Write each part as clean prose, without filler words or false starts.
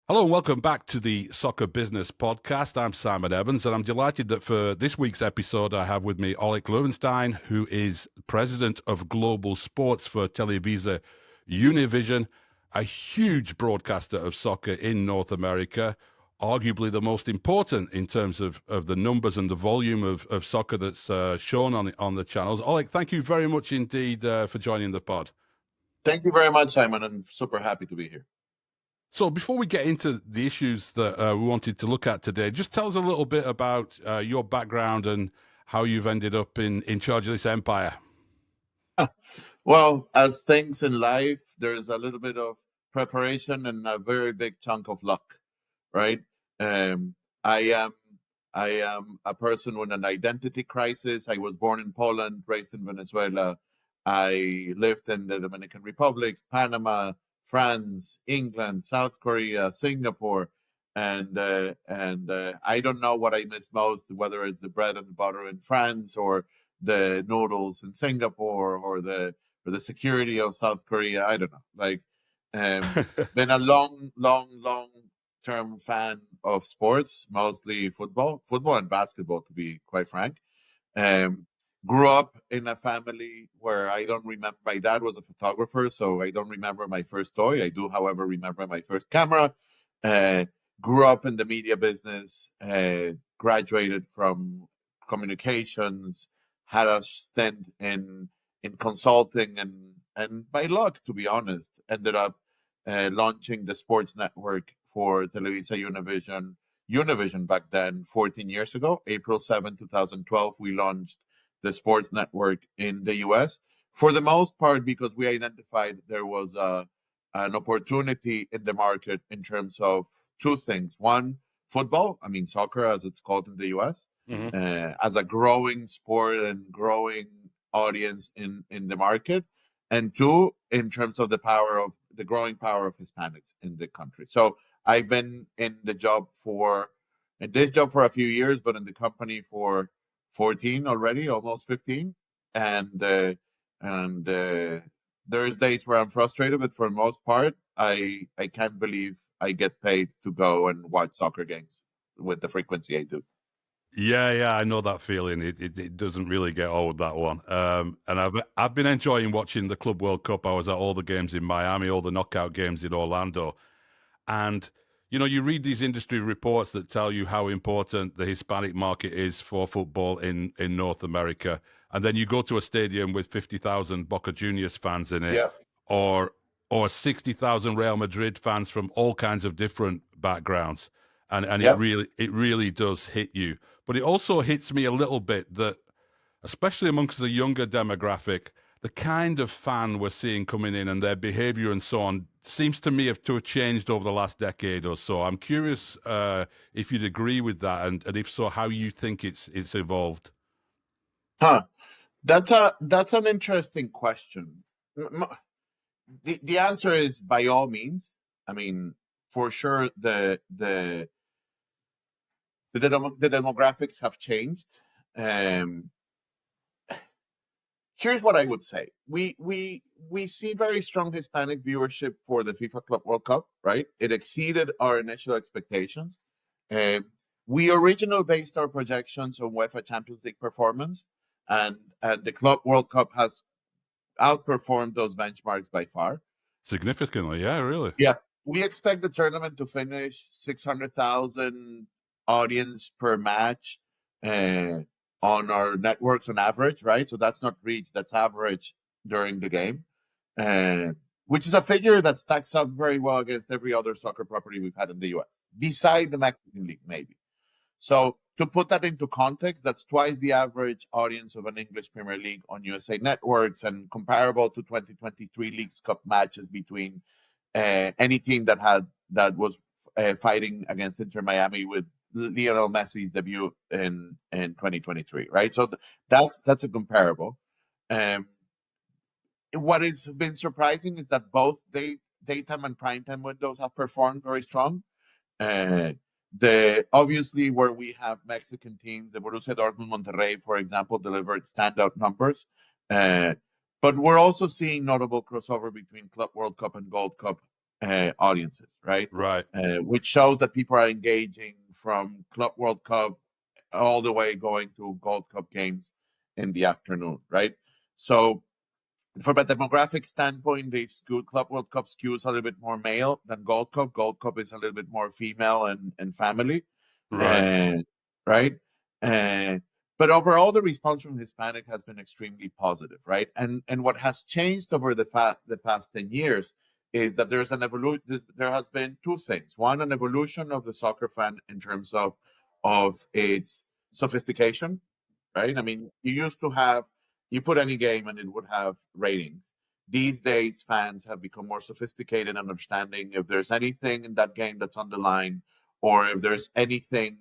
Hello and welcome back to the Soccer Business Podcast. I'm Simon Evans, and I'm delighted that for this week's episode I have with me Olek Loewenstein, who is President of Global Sports for Televisa Univision, a huge broadcaster of soccer in North America, arguably the most important in terms of the numbers and the volume of soccer that's shown on the channels. Olek, thank you very much indeed for joining the pod. Thank you very much, Simon. I'm super happy to be here. So before we get into the issues that we wanted to look at today, just tell us a little bit about your background and how you've ended up in charge of this empire. Well, as things in life, there's a little bit of preparation and a very big chunk of luck, right? Um, I am I am a person with an identity crisis. I was born in Poland, raised in Venezuela. I lived in the Dominican Republic, Panama, France, England, South Korea, Singapore, and I don't know what I miss most, whether it's the bread and butter in France or the noodles in Singapore or the security of South Korea. I don't know. Been a long term fan of sports, mostly football and basketball, to be quite frank. Um, Grew up in a family where I don't remember. My dad was a photographer, so I don't remember my first toy. I do, however, remember my first camera. Uh, Grew up in the media business. Graduated from communications. Had a stint in consulting, and by luck, to be honest, ended up launching the sports network for Televisa Univision. Univision back then, 14 years ago, April 7, 2012, we launched the sports network in the US, for the most part because we identified there was an opportunity in the market in terms of two things. One, football, I mean soccer as it's called in the US, as a growing sport and growing audience in the market. And two, in terms of the growing power of Hispanics in the country. So I've been in this job for a few years, but in the company for 14 already, almost 15. And there's days where I'm frustrated, but for the most part, I can't believe I get paid to go and watch soccer games with the frequency I do. Yeah, I know that feeling. It doesn't really get old, that one. And I've been enjoying watching the Club World Cup. I was at all the games in Miami, all the knockout games in Orlando. And, you read these industry reports that tell you how important the Hispanic market is for football in North America. And then you go to a stadium with 50,000 Boca Juniors fans in it, Yeah. or 60,000 Real Madrid fans from all kinds of different backgrounds. And Yeah. it really does hit you. But it also hits me a little bit that, especially amongst the younger demographic, the kind of fan we're seeing coming in and their behavior and so on seems to me to have changed over the last decade or so. I'm curious if you'd agree with that, and if so, how you think it's evolved. That's an interesting question. The answer is by all means. I mean, for sure, the demographics have changed. Here's what I would say: we see very strong Hispanic viewership for the FIFA Club World Cup, right? It exceeded our initial expectations. We originally based our projections on UEFA Champions League performance, and the Club World Cup has outperformed those benchmarks by far. Significantly, yeah, really. Yeah, we expect the tournament to finish 600,000 audience per match on our networks on average, right? So that's not reach, that's average during the game, which is a figure that stacks up very well against every other soccer property we've had in the US, beside the Mexican League, maybe. So to put that into context, that's twice the average audience of an English Premier League on USA networks and comparable to 2023 Leagues Cup matches between any team that was fighting against Inter Miami with Lionel Messi's debut in 2023, right? So that's a comparable. What has been surprising is that both daytime and primetime windows have performed very strong. Obviously where we have Mexican teams, the Borussia Dortmund, Monterrey, for example, delivered standout numbers. But we're also seeing notable crossover between Club World Cup and Gold Cup audiences, right? Right. Which shows that people are engaging from Club World Cup all the way going to Gold Cup games in the afternoon, right? So from a demographic standpoint, the Club World Cup skews a little bit more male than Gold Cup. Gold Cup is a little bit more female and family, Right. uh, right? Uh, but overall, the response from Hispanic has been extremely positive, right? And what has changed over the past 10 years is that there's an evolution. There has been two things. One, an evolution of the soccer fan in terms of its sophistication, right? I mean, you used to have you put any game and it would have ratings. These days, fans have become more sophisticated in understanding if there's anything in that game that's on the line, or if there's anything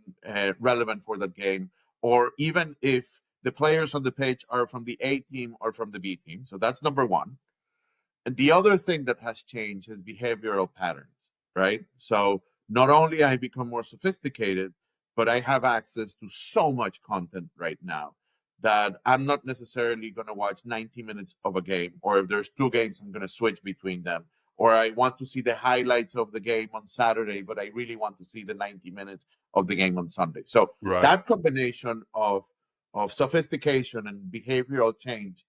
relevant for that game, or even if the players on the pitch are from the A team or from the B team. So that's number one. And the other thing that has changed is behavioral patterns, right? So not only I become more sophisticated, but I have access to so much content right now that I'm not necessarily going to watch 90 minutes of a game, or if there's two games, I'm going to switch between them. Or I want to see the highlights of the game on Saturday, but I really want to see the 90 minutes of the game on Sunday. So Right. that combination of sophistication and behavioral change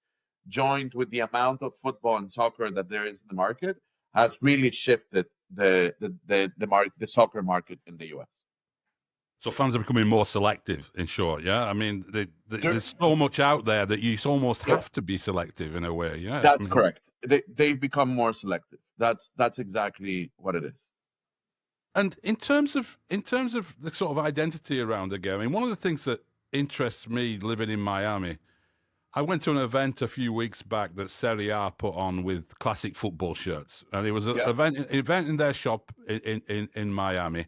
joined with the amount of football and soccer that there is in the market has really shifted the soccer market in the US. So fans are becoming more selective, in short. Yeah, I mean, there's so much out there that you almost Yeah, have to be selective in a way. Yeah, I that's mean, correct. They've become more selective. That's exactly what it is. and in terms of the sort of identity around the game, I mean, one of the things that interests me living in Miami, I went to an event a few weeks back that Serie A put on with classic football shirts, and it was an Yes. event in their shop in Miami.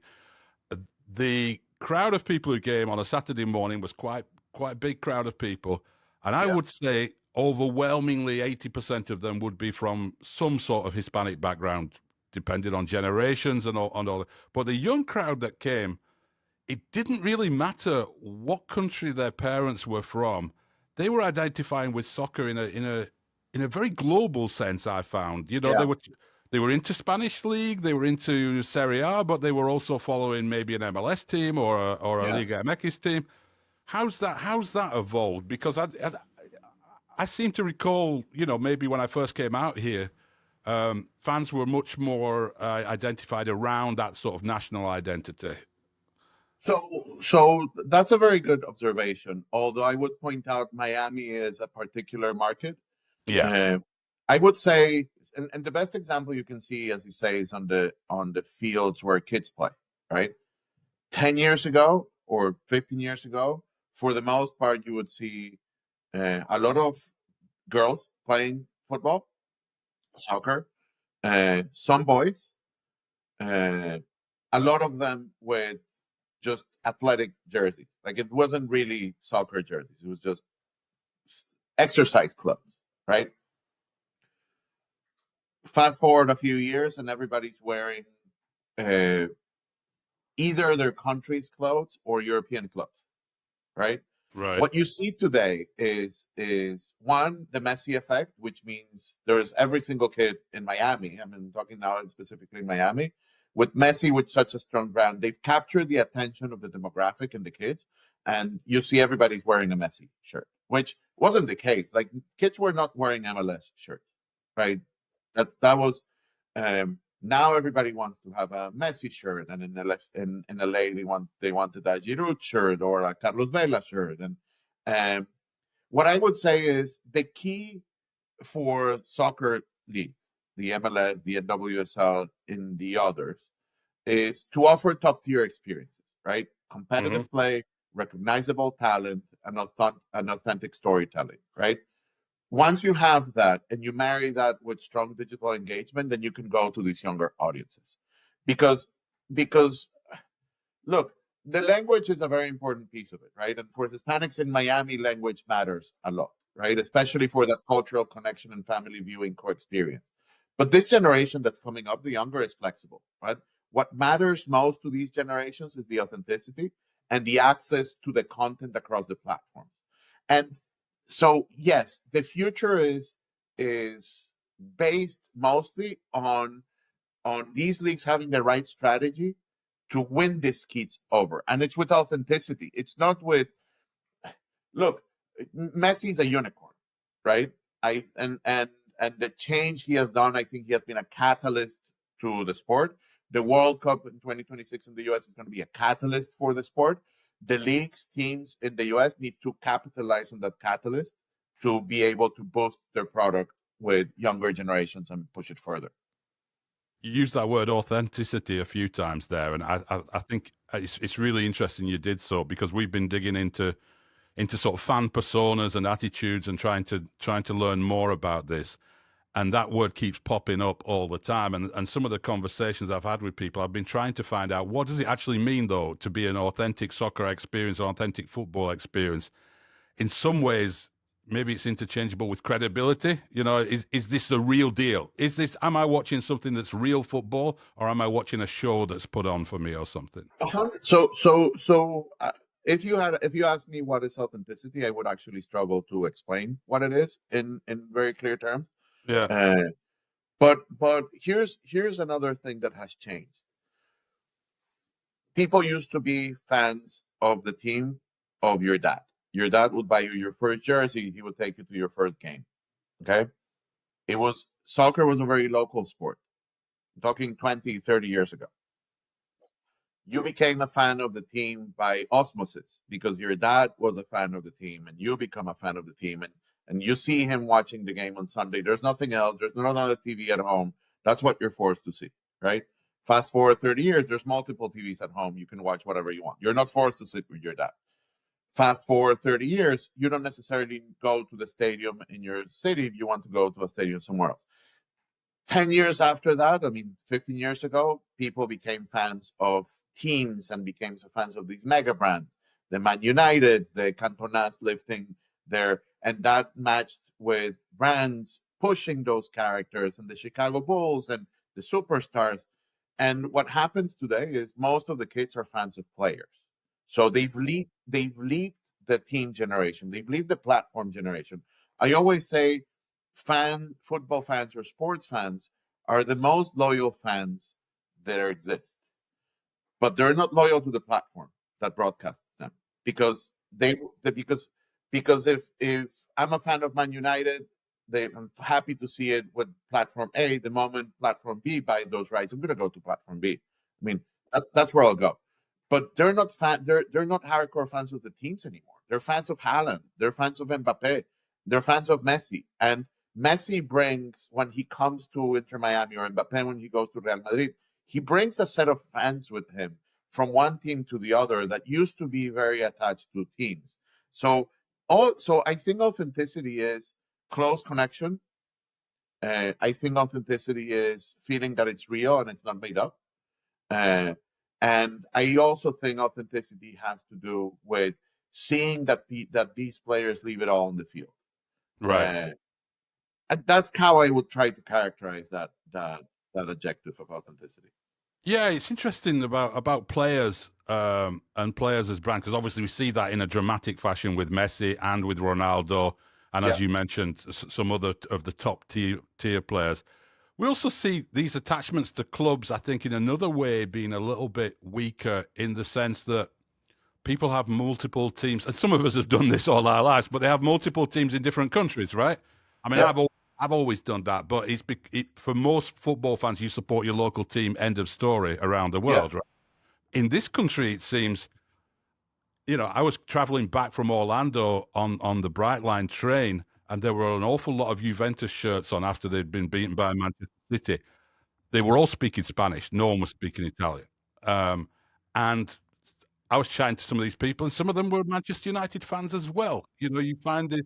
The crowd of people who came on a Saturday morning was quite a big crowd of people, and I Yes. would say overwhelmingly 80% of them would be from some sort of Hispanic background, depending on generations and all. But the young crowd that came, it didn't really matter what country their parents were from. They were identifying with soccer in a very global sense. I found, Yeah. they were into Spanish league, they were into Serie A, but they were also following maybe an MLS team or a Yes. Liga MX team. How's that evolved? Because I seem to recall, maybe when I first came out here, fans were much more identified around that sort of national identity. So, so that's a very good observation. Although I would point out Miami is a particular market. Yeah. Uh, I would say, and the best example you can see, as you say, is on the fields where kids play, right? 10 years ago or 15 years ago, for the most part, you would see a lot of girls playing football, soccer, some boys, uh, a lot of them with just athletic jerseys. Like it wasn't really soccer jerseys; it was just exercise clubs, right? Fast forward a few years, and everybody's wearing uh, either their country's clothes or European clothes, right? Right. What you see today is one, the Messi effect, which means there's every single kid in Miami. I mean, talking now specifically in Miami, with Messi with such a strong brand, they've captured the attention of the demographic and the kids, and you see everybody's wearing a Messi shirt, which wasn't the case. Like kids were not wearing MLS shirts, right? That was now everybody wants to have a Messi shirt, and in the left in LA they wanted a Giroud shirt or a Carlos Vela shirt. And um, what I would say is the key for soccer leagues, the MLS, the NWSL, in the others, is to offer top tier experiences, right? Hmm. Competitive play, recognizable talent, and authentic storytelling, right? Once you have that and you marry that with strong digital engagement, then you can go to these younger audiences. Because because look, the language is a very important piece of it, right? And for Hispanics in Miami, language matters a lot, right? Especially for that cultural connection and family viewing co-experience. But this generation that's coming up, the younger, is flexible, right? What matters most to these generations is the authenticity and the access to the content across the platforms. And so, yes, the future is based mostly on on these leagues having the right strategy to win these kids over. And it's with authenticity. It's not with, look, Messi is a unicorn, right? And the change he has done, I think he has been a catalyst to the sport. The World Cup in 2026 in the US is going to be a catalyst for the sport. The leagues, teams in the US need to capitalize on that catalyst to be able to boost their product with younger generations and push it further. You used that word authenticity a few times there, and I think it's really interesting you did so, because we've been digging into sort of fan personas and attitudes and trying to learn more about this. And that word keeps popping up all the time. And some of the conversations I've had with people, I've been trying to find out, what does it actually mean, though, to be an authentic soccer experience, an authentic football experience? In some ways, maybe it's interchangeable with credibility. You know, is this the real deal? Am I watching something that's real football, or am I watching a show that's put on for me or something? If you ask me what is authenticity, I would actually struggle to explain what it is in very clear terms. Yeah. But here's another thing that has changed. People used to be fans of the team of your dad. Your dad would buy you your first jersey. He would take you to your first game. Okay. Soccer was a very local sport. I'm talking 20, 30 years ago. You became a fan of the team by osmosis because your dad was a fan of the team and you become a fan of the team, and you see him watching the game on Sunday. There's nothing else. There's not another TV at home. That's what you're forced to see, right? Fast forward 30 years, there's multiple TVs at home. You can watch whatever you want. You're not forced to sit with your dad. Fast forward 30 years, you don't necessarily go to the stadium in your city if you want to go to a stadium somewhere else. 10 years after that, 15 years ago, people became fans of teams and became fans of these mega brands, the Man United, the Cantonas lifting there, and that matched with brands pushing those characters and the Chicago Bulls and the superstars. And what happens today is most of the kids are fans of players. So they've leaped the team generation, they've leaped the platform generation. I always say football fans or sports fans are the most loyal fans there exist, but they're not loyal to the platform that broadcasts them because because if I'm a fan of Man United, I'm happy to see it with platform A. The moment platform B buys those rights, I'm going to go to platform B. That's where I'll go. But they're not they're not hardcore fans of the teams anymore. They're fans of Haaland. They're fans of Mbappe. They're fans of Messi. And Messi brings, when he comes to Inter Miami, or Mbappe when he goes to Real Madrid, he brings a set of fans with him from one team to the other that used to be very attached to teams. So I think authenticity is close connection. I think authenticity is feeling that it's real and it's not made up. Uh, and I also think authenticity has to do with seeing that these players leave it all on the field. Right. And that's how I would try to characterize that adjective of authenticity. Yeah, it's interesting about players and players as brand, because obviously we see that in a dramatic fashion with Messi and with Ronaldo, and as you mentioned, some other of the top tier players. We also see these attachments to clubs, I think, in another way being a little bit weaker, in the sense that people have multiple teams, and some of us have done this all our lives, but they have multiple teams in different countries, right? I mean, I've always done that, but for most football fans, you support your local team, end of story, around the world, right? In this country, it seems, I was traveling back from Orlando on the Bright Line train, and there were an awful lot of Juventus shirts on after they'd been beaten by Manchester City. They were all speaking Spanish. No one was speaking Italian. And I was chatting to some of these people, and some of them were Manchester United fans as well. You find this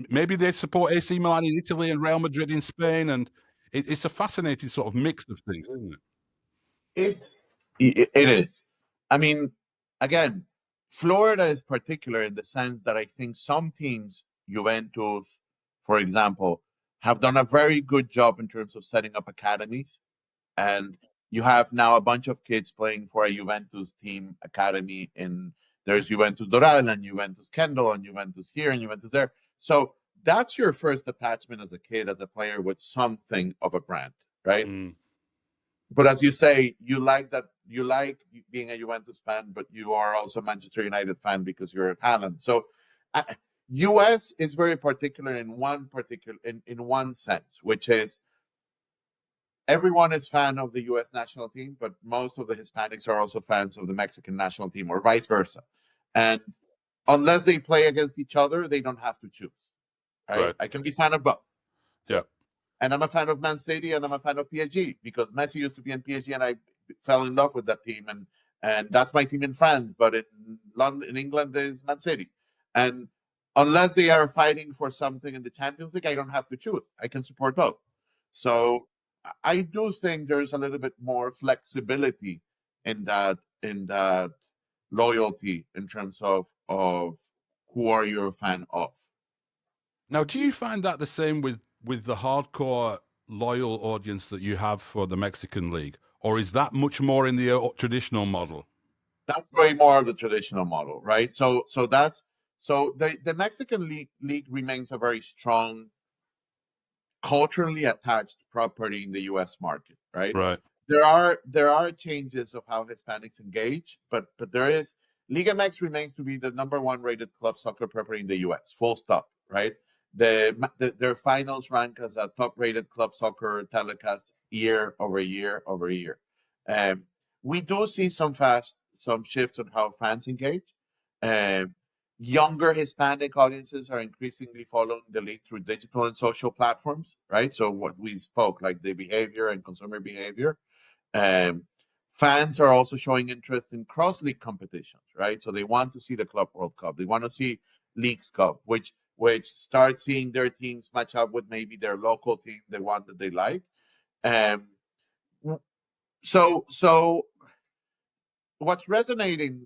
maybe they support AC Milan in Italy and Real Madrid in Spain, and it's a fascinating sort of mix of things, isn't it? It is. I mean, again, Florida is particular in the sense that I think some teams, Juventus, for example, have done a very good job in terms of setting up academies. And you have now a bunch of kids playing for a Juventus team academy there's Juventus Doral and Juventus Kendall and Juventus here and Juventus there. So that's your first attachment as a kid, as a player, with something of a brand. right? Mm. But as you say, you like being a Juventus fan, but you are also a Manchester United fan because you're at Haaland. So, uh, US is very particular in one sense, which is everyone is fan of the US national team, but most of the Hispanics are also fans of the Mexican national team, or vice versa. And unless they play against each other, they don't have to choose. Right? Right. I can be fan of both. Yeah. And I'm a fan of Man City and I'm a fan of PSG because Messi used to be in PSG and I fell in love with that team. And that's my team in France, but in London, in England, there's Man City. And unless they are fighting for something in the Champions League, I don't have to choose. I can support both. So I do think there's a little bit more flexibility in that loyalty in terms of who are you a fan of. Now, do you find that the same with the hardcore loyal audience that you have for the Mexican league, or is that much more in the traditional model? That's way more of the traditional model, right? So the Mexican league remains a very strong culturally attached property in the U.S. market, right? Right. There are changes of how Hispanics engage, but there is Liga MX remains to be the number one rated club soccer property in the U.S. Full stop, right? Their finals rank as a top rated club soccer telecast year over year over year. Um, we do see some shifts on how fans engage. Um, Younger Hispanic audiences are increasingly following the league through digital and social platforms, right? So what we spoke, like the behavior and consumer behavior. Um, Fans are also showing interest in cross-league competitions, right? So they want to see the Club World Cup. They want to see Leagues Cup, which start seeing their teams match up with maybe their local team, the one that they like. Um, so what's resonating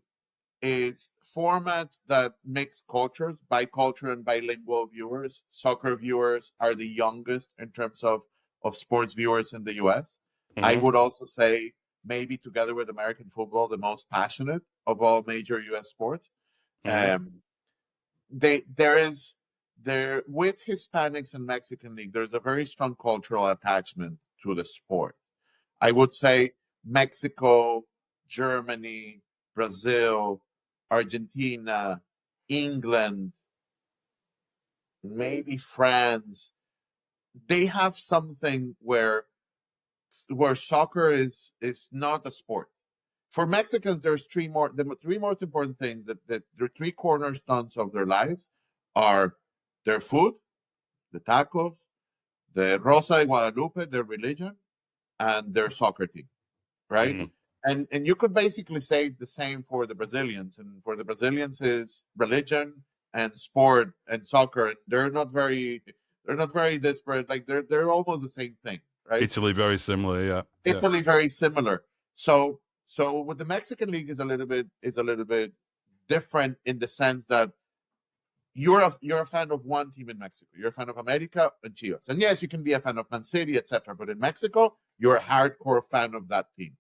is formats that mix cultures, bicultural and bilingual viewers. Soccer viewers are the youngest in terms of sports viewers in the US. I Mm-hmm. would also say, maybe together with American football, the most passionate of all major US sports. Mm-hmm. There with Hispanics and Mexican League, there's a very strong cultural attachment to the sport. I would say Mexico, Germany, Brazil, Argentina, England, maybe France. They have something where soccer is not a sport. For Mexicans, there's the three most important things that the three cornerstones of their lives are their food, the tacos, the Rosa de Guadalupe, their religion, and their soccer team, right? Mm-hmm. And you could basically say the same for the Brazilians. And for the Brazilians is religion and sport and soccer. And they're not very disparate. Like they're almost the same thing, right? Italy, very similar. Yeah. Yeah. Italy very similar. So with the Mexican league is a little bit different in the sense that you're a fan of one team in Mexico. You're a fan of America and Chivas. And yes, you can be a fan of Man City, etc. But in Mexico, you're a hardcore fan of that team.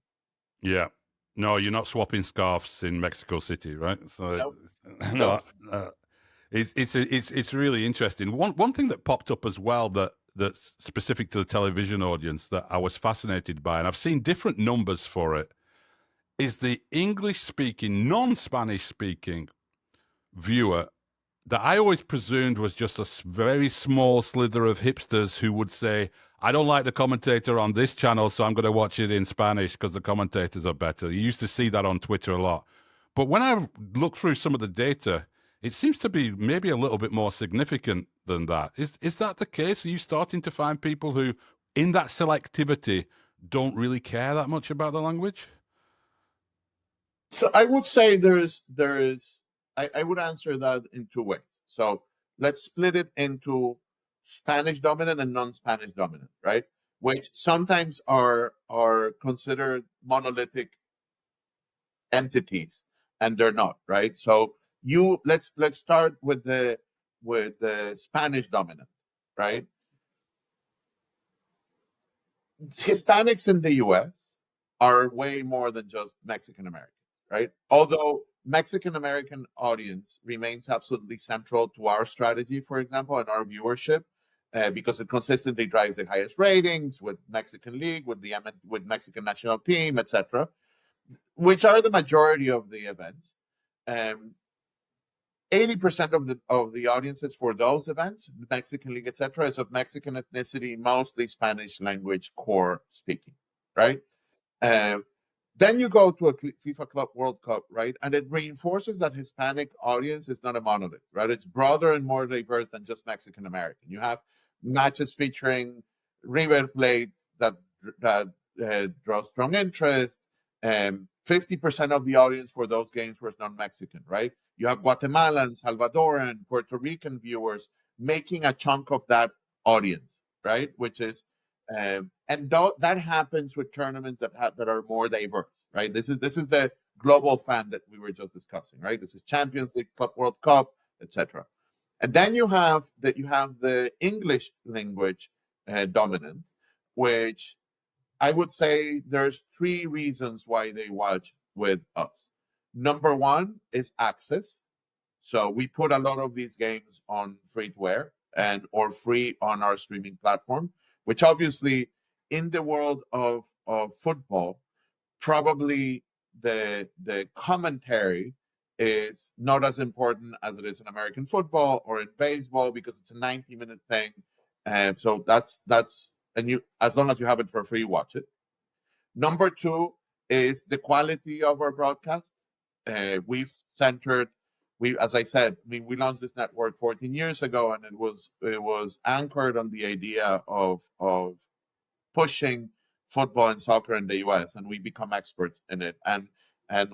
Yeah. No, you're not swapping scarves in Mexico City, right? So, No, no. no, it's really interesting. One thing that popped up as well that's specific to the television audience that I was fascinated by, and I've seen different numbers for it, is the English speaking, non Spanish speaking viewer that I always presumed was just a very small slither of hipsters who would say, I don't like the commentator on this channel, so I'm going to watch it in Spanish because the commentators are better. You used to see that on Twitter a lot. But when I look through some of the data, it seems to be maybe a little bit more significant than that. Is that the case? Are you starting to find people who, in that selectivity, don't really care that much about the language? So I would say I would answer that in two ways. So let's split it into Spanish dominant and non-Spanish dominant, right? Which sometimes are considered monolithic entities, and they're not, right? So let's start with the Spanish dominant, right? Hispanics in the US are way more than just Mexican Americans, right? Although Mexican American audience remains absolutely central to our strategy, for example, and our viewership, because it consistently drives the highest ratings with Mexican League, with Mexican national team, etc., which are the majority of the events. 80% of the audiences for those events, the Mexican League, etc., is of Mexican ethnicity, mostly Spanish language core speaking, right? Uh, then you go to a FIFA Club World Cup, right? And it reinforces that Hispanic audience is not a monolith, right? It's broader and more diverse than just Mexican American. You have matches featuring River Plate that draw strong interest. 50% of the audience for those games was non-Mexican, right? You have Guatemalan, Salvadoran, Puerto Rican viewers making a chunk of that audience, right? Which is and that happens with tournaments that are more diverse, right? This is the global fan that we were just discussing, right? This is Champions League, Club World Cup, etc. And then you have the English language dominant, which I would say there's three reasons why they watch with us. Number one is access. So we put a lot of these games on free to air or free on our streaming platform, which obviously in the world of football, probably the commentary is not as important as it is in American football or in baseball because it's a 90-minute thing. And so that's and you, as long as you have it for free, watch it. Number two is the quality of our broadcast. We've centered, as I said, we launched this network 14 years ago, and it was anchored on the idea of pushing football and soccer in the U.S. and we become experts in it, and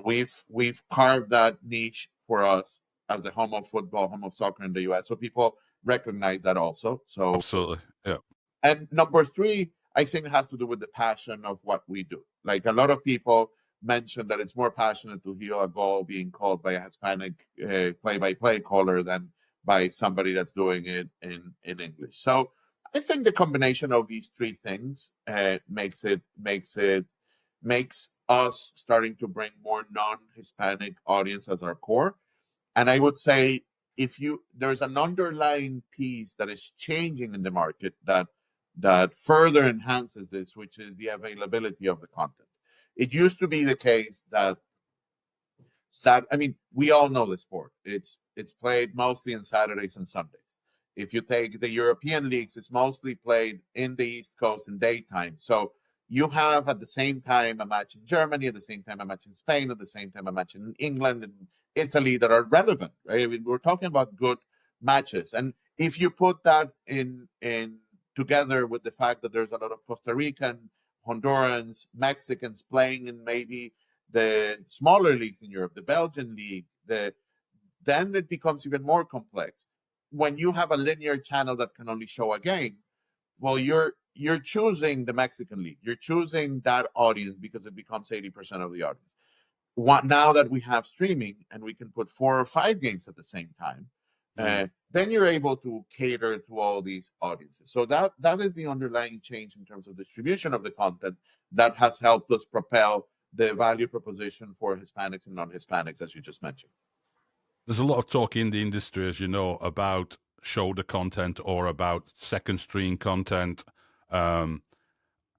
we've carved that niche for us as the home of football, home of soccer in the U.S. So people recognize that also. So Absolutely, yeah. And number three, I think it has to do with the passion of what we do. Like a lot of people mention that it's more passionate to hear a goal being called by a Hispanic play-by-play caller than by somebody that's doing it in English. So I think the combination of these three things makes us starting to bring more non-Hispanic audience as our core. And I would say there's an underlying piece that is changing in the market that further enhances this, which is the availability of the content. It used to be the case that we all know the sport. It's played mostly on Saturdays and Sundays. If you take the European leagues, it's mostly played in the East Coast in daytime. So you have at the same time a match in Germany, at the same time a match in Spain, at the same time a match in England and Italy that are relevant, right? I mean, we're talking about good matches. And if you put that in together with the fact that there's a lot of Costa Rican, Hondurans, Mexicans playing in maybe the smaller leagues in Europe, the Belgian league, then it becomes even more complex. When you have a linear channel that can only show a game, well, you're choosing the Mexican league. You're choosing that audience because it becomes 80% of the audience. Now that we have streaming and we can put 4 or 5 games at the same time, then you're able to cater to all these audiences. So that is the underlying change in terms of distribution of the content that has helped us propel the value proposition for Hispanics and non-Hispanics, as you just mentioned. There's a lot of talk in the industry, as you know, about shoulder content or about second screen content,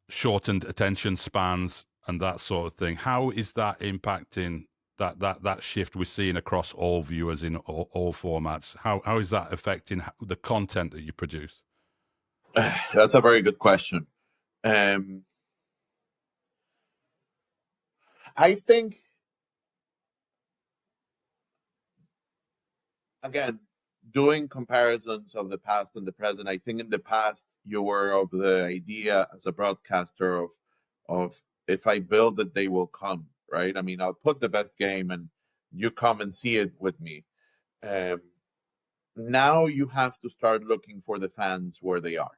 shortened attention spans, and that sort of thing. How is that impacting that shift we're seeing across all viewers in all formats? How is that affecting the content that you produce? That's a very good question. I think, again, doing comparisons of the past and the present, I think in the past you were of the idea as a broadcaster of if I build it, they will come, right? I mean, I'll put the best game and you come and see it with me. Now you have to start looking for the fans where they are.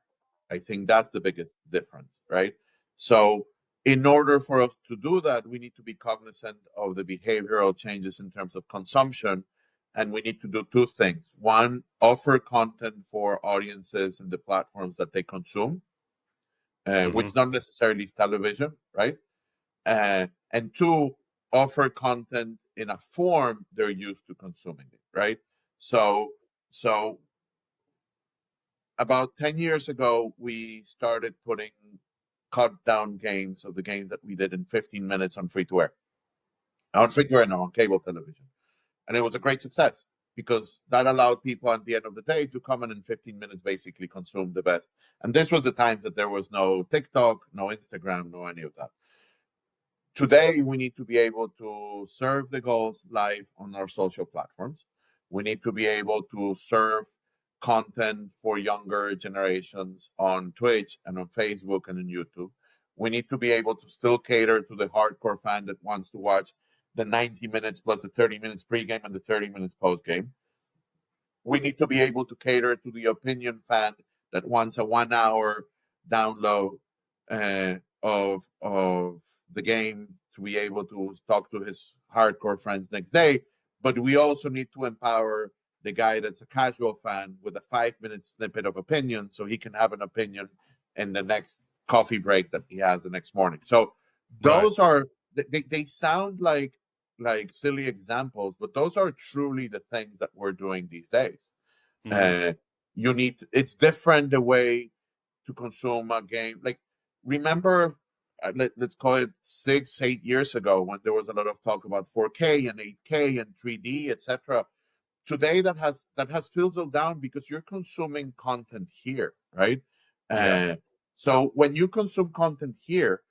I think that's the biggest difference, right? So in order for us to do that, we need to be cognizant of the behavioral changes in terms of consumption. And we need to do two things. One, offer content for audiences and the platforms that they consume, which not necessarily is television, right? And two, offer content in a form they're used to consuming it, right? So about 10 years ago, we started putting cut down games of the games that we did in 15 minutes on free-to-air. On free-to-air, no, on cable television. And it was a great success because that allowed people at the end of the day to come in 15 minutes, basically consume the best. And this was the times that there was no TikTok, no Instagram, no any of that. Today, we need to be able to serve the goals live on our social platforms. We need to be able to serve content for younger generations on Twitch and on Facebook and on YouTube. We need to be able to still cater to the hardcore fan that wants to watch the 90 minutes plus the 30 minutes pregame and the 30 minutes postgame. We need to be able to cater to the opinion fan that wants a 1 hour download of the game to be able to talk to his hardcore friends next day. But we also need to empower the guy that's a casual fan with a 5 minute snippet of opinion so he can have an opinion in the next coffee break that he has the next morning. So those are they sound like silly examples, but those are truly the things that we're doing these days. It's different the way to consume a game. Like, remember, let's call it 6-8 years ago when there was a lot of talk about 4K and 8K and 3D, etc. Today that has fizzled down because you're consuming content here, right? So when you consume content here,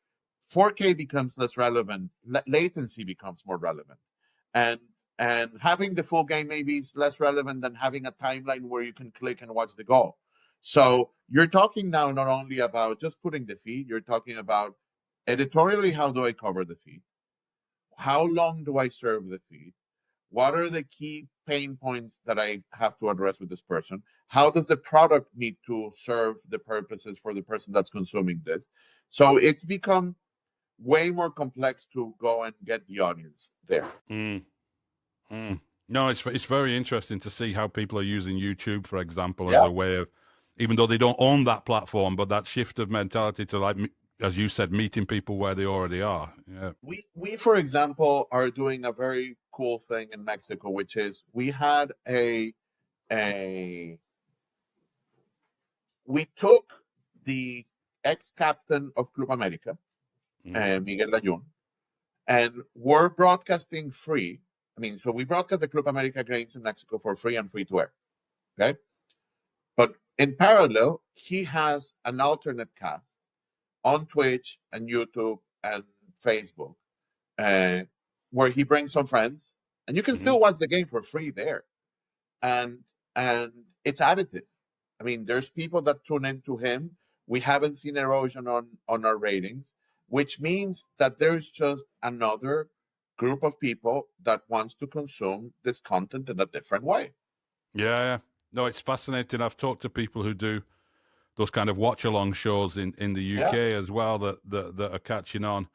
4K becomes less relevant. Latency becomes more relevant, and having the full game maybe is less relevant than having a timeline where you can click and watch the goal. So you're talking now not only about just putting the feed, you're talking about editorially, how do I cover the feed? How long do I serve the feed? What are the key pain points that I have to address with this person? How does the product need to serve the purposes for the person that's consuming this? So it's become way more complex to go and get the audience there. No, it's very interesting to see how people are using YouTube, for example, as a way of, even though they don't own that platform, but that shift of mentality to, like, as you said, meeting people where they already are. Yeah. We for example are doing a very cool thing in Mexico, which is we had we took the ex-captain of Club America, Miguel Layun, and we're broadcasting free. I mean, so we broadcast the Club America games in Mexico for free and free to air. Okay. But in parallel, he has an alternate cast on Twitch and YouTube and Facebook, where he brings some friends, and you can still watch the game for free there. And it's additive. I mean, there's people that tune into him. We haven't seen erosion on our ratings, which means that there's just another group of people that wants to consume this content in a different way. Yeah. No, it's fascinating. I've talked to people who do those kind of watch-along shows in the UK as well that are catching on.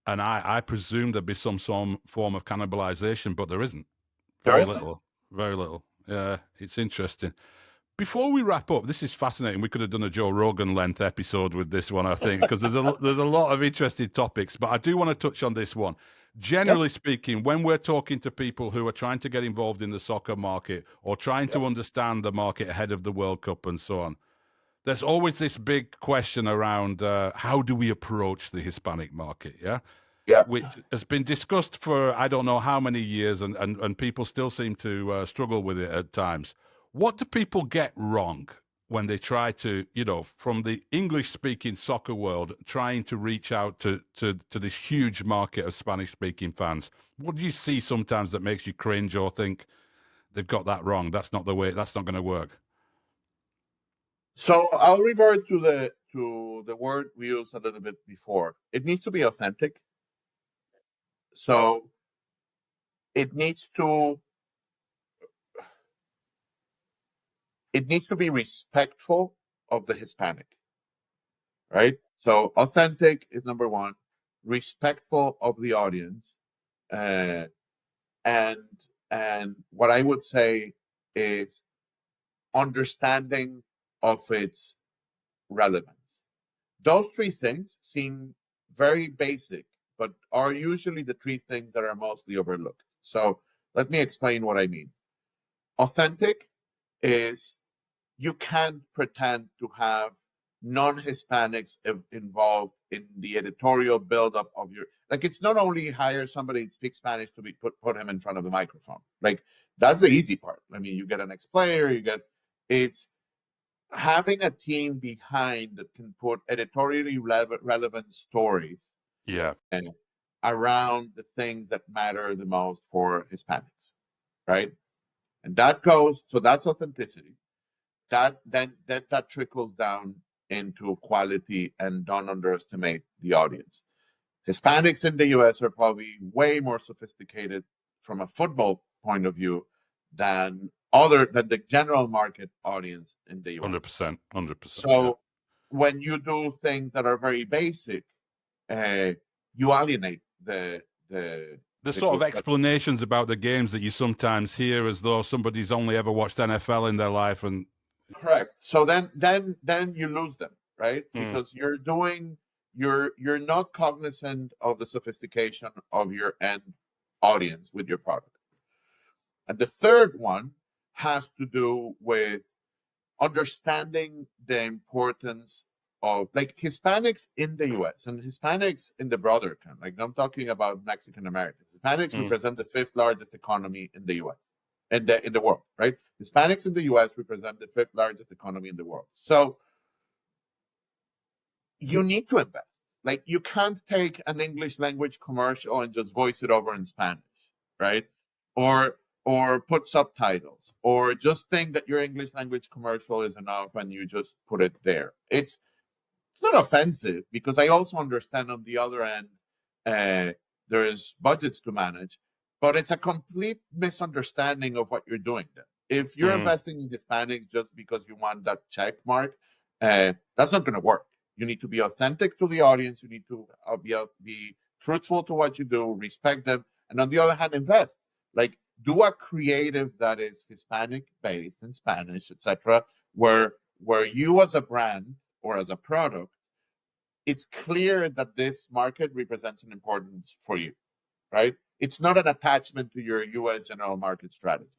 And I presume there'd be some form of cannibalization, but there isn't. Very little. Yeah, it's interesting. Before we wrap up, this is fascinating. We could have done a Joe Rogan length episode with this one, I think, because there's a lot of interesting topics. But I do want to touch on this one. Generally speaking, when we're talking to people who are trying to get involved in the soccer market or trying to understand the market ahead of the World Cup and so on, there's always this big question around how do we approach the Hispanic market, which has been discussed for I don't know how many years, and people still seem to struggle with it at times. What do people get wrong when they try to, from the English-speaking soccer world, trying to reach out to this huge market of Spanish-speaking fans? What do you see sometimes that makes you cringe or think they've got that wrong? That's not the way. That's not going to work. So I'll revert to the word we used a little bit before. It needs to be authentic. So it needs to be respectful of the Hispanic, right? So authentic is number one, respectful of the audience, and what I would say is understanding of its relevance. Those three things seem very basic, but are usually the three things that are mostly overlooked. So let me explain what I mean. Authentic is you can't pretend to have non-Hispanics involved in the editorial buildup of your, like, it's not only hire somebody that speaks Spanish to be put him in front of the microphone. Like, that's the easy part. I mean, you get an ex-player, it's having a team behind that can put editorially relevant stories Yeah. around the things that matter the most for Hispanics, right? And that goes, so that's authenticity. That trickles down into quality, and don't underestimate the audience. Hispanics in the US are probably way more sophisticated from a football point of view than the general market audience in the US. 100%. 100%. So when you do things that are very basic, you alienate the sort of explanations about the games that you sometimes hear as though somebody's only ever watched NFL in their life. And correct. So then you lose them, right? Because you're not cognizant of the sophistication of your end audience with your product. And the third one has to do with understanding the importance of, like, Hispanics in the US and Hispanics in the broader term. Like, I'm talking about Mexican Americans. Hispanics represent the fifth largest economy in the US, in the world, right? Hispanics in the US represent the fifth largest economy in the world. So you need to invest. Like, you can't take an English language commercial and just voice it over in Spanish, right? Or put subtitles, or just think that your English language commercial is enough and you just put it there. It's not offensive, because I also understand on the other end, there's budgets to manage, but it's a complete misunderstanding of what you're doing then. If you're investing in Hispanic just because you want that check mark, that's not going to work. You need to be authentic to the audience. You need to be truthful to what you do, respect them, and on the other hand, invest. Like, do a creative that is Hispanic based in Spanish, etc., where you as a brand or as a product, it's clear that this market represents an importance for you, right? It's not an attachment to your US general market strategy.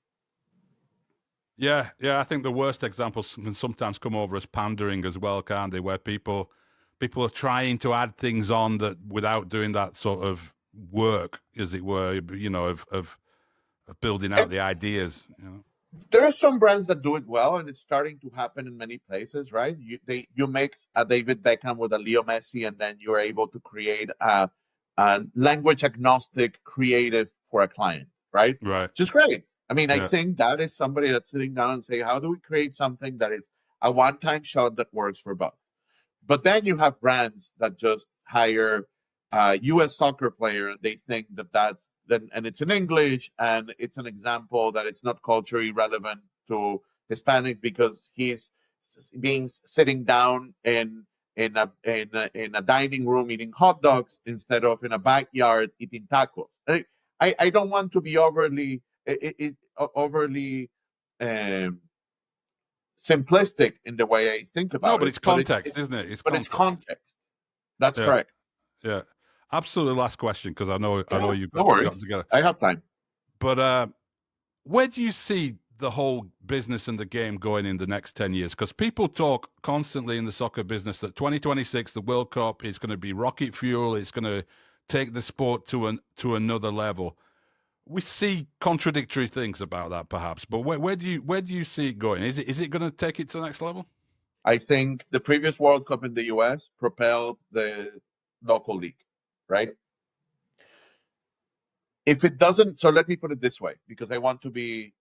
Yeah, I think the worst examples can sometimes come over as pandering as well, can't they? Where people are trying to add things on that without doing that sort of work, as it were, of building out the ideas. There are some brands that do it well, and it's starting to happen in many places, right? You mix a David Beckham with a Leo Messi, and then you're able to create a language agnostic creative for a client, right? Right. Which is great. I mean, I think that is somebody that's sitting down and say, how do we create something that is a one-time shot that works for both? But then you have brands that just hire a US soccer player, and they think that's then, and it's in English, and it's an example that it's not culturally relevant to Hispanics because he's sitting down in a dining room eating hot dogs instead of in a backyard eating tacos. I don't want to be overly simplistic in the way I think about it. No, but it's context, isn't it? It's context. That's correct. Yeah. Absolutely. Last question, because I know you've got to get it. I have time. But where do you see the whole business and the game going in the next 10 years? Because people talk constantly in the soccer business that 2026, the World Cup, is going to be rocket fuel. It's going to take the sport to another level. We see contradictory things about that, perhaps. But where do you see it going? Is it going to take it to the next level? I think the previous World Cup in the US propelled the local league, right? If it doesn't, so let me put it this way, because I want to be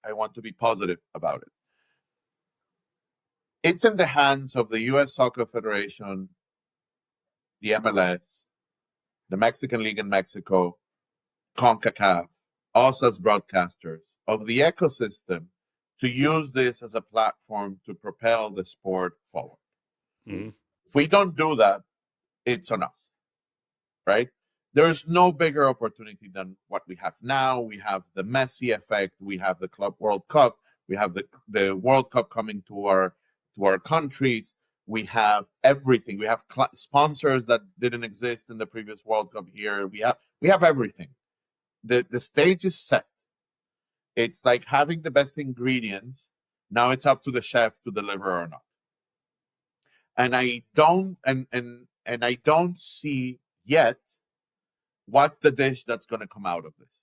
positive about it. It's in the hands of the US Soccer Federation, the MLS, the Mexican League in Mexico, CONCACAF, us as broadcasters, of the ecosystem, to use this as a platform to propel the sport forward. If we don't do that, it's on us, right? There's no bigger opportunity than what we have now. We have the Messi effect. We have the Club World Cup. We have the World Cup coming to our countries. We have everything. We have sponsors that didn't exist in the previous World Cup here. We have everything. The stage is set. It's like having the best ingredients, Now it's up to the chef to deliver or not. And I don't and I don't see yet what's the dish that's going to come out of this.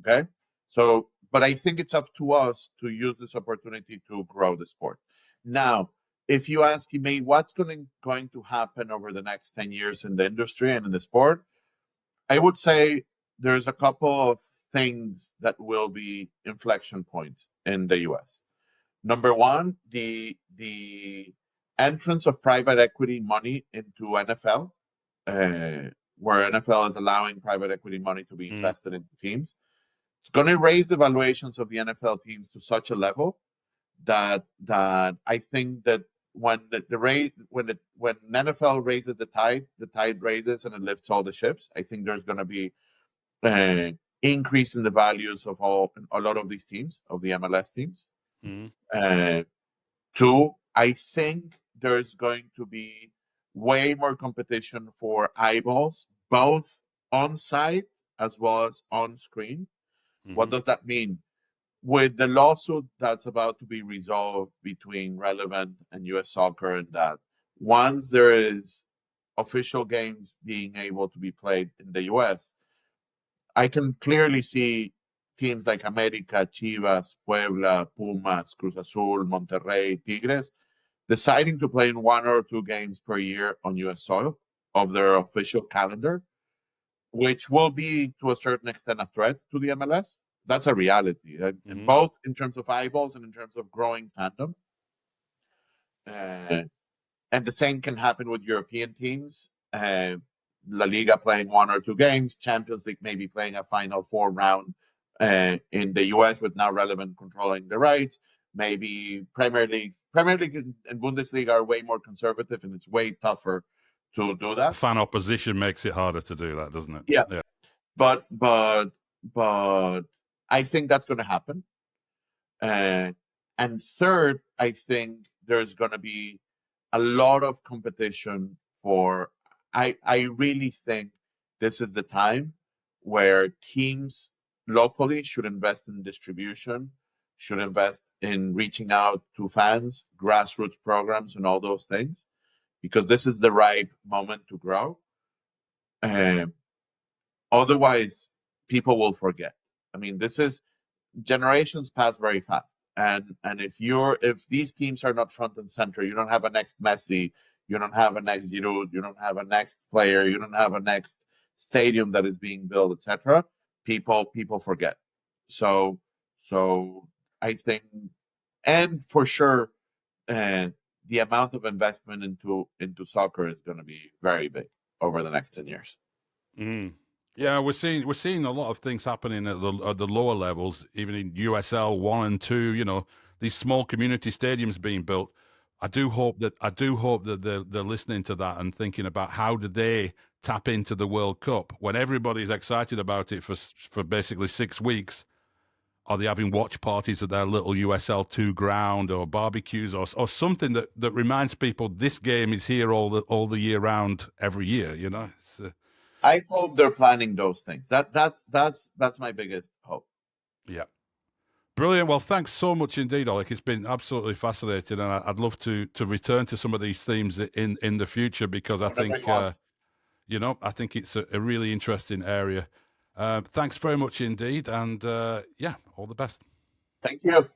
Okay, so but I think it's up to us to use this opportunity to grow the sport. Now, if you ask me what's going to happen over the next 10 years in the industry and in the sport, I would say there's a couple of things that will be inflection points in the US. Number one, the entrance of private equity money into NFL, where NFL is allowing private equity money to be invested into teams. It's going to raise the valuations of the NFL teams to such a level that I think that when when NFL raises the tide raises and it lifts all the ships. I think there's going to be increase in the values of a lot of these teams, of the MLS teams. Two, I think there's going to be way more competition for eyeballs, both on site as well as on screen. What does that mean? With the lawsuit that's about to be resolved between Relevant and US Soccer, and that once there is official games being able to be played in the US, I can clearly see teams like America, Chivas, Puebla, Pumas, Cruz Azul, Monterrey, Tigres deciding to play in 1 or 2 games per year on US soil of their official calendar, which will be to a certain extent a threat to the MLS. That's a reality, both in terms of eyeballs and in terms of growing fandom. And the same can happen with European teams. La Liga playing 1 or 2 games, Champions League maybe playing a Final Four round in the US with now Relevant controlling the rights. Maybe Premier League and Bundesliga are way more conservative, and it's way tougher to do that. Fan opposition makes it harder to do that, doesn't it? Yeah. But I think that's going to happen. And third, I think there's going to be a lot of competition for. I really think this is the time where teams locally should invest in distribution, should invest in reaching out to fans, grassroots programs, and all those things, because this is the right moment to grow. Otherwise, people will forget. I mean, this is generations pass very fast, and if these teams are not front and center, you don't have a next Messi, you don't have a next Giroud, you don't have a next player, you don't have a next stadium that is being built, etc. People forget. So I think, and for sure, the amount of investment into soccer is going to be very big over the next 10 years. Yeah, we're seeing a lot of things happening at the lower levels, even in USL 1 and 2. You know, these small community stadiums being built. I do hope that they're listening to that and thinking about how do they tap into the World Cup when everybody's excited about it for basically 6 weeks. Are they having watch parties at their little USL 2 ground, or barbecues, or something that reminds people this game is here all the year round, every year? You know. I hope they're planning those things. That's my biggest hope. Yeah. Brilliant. Well, thanks so much indeed, Oleg. It's been absolutely fascinating, and I'd love to return to some of these themes in the future, because I think I think it's a really interesting area. Thanks very much indeed, and all the best. Thank you.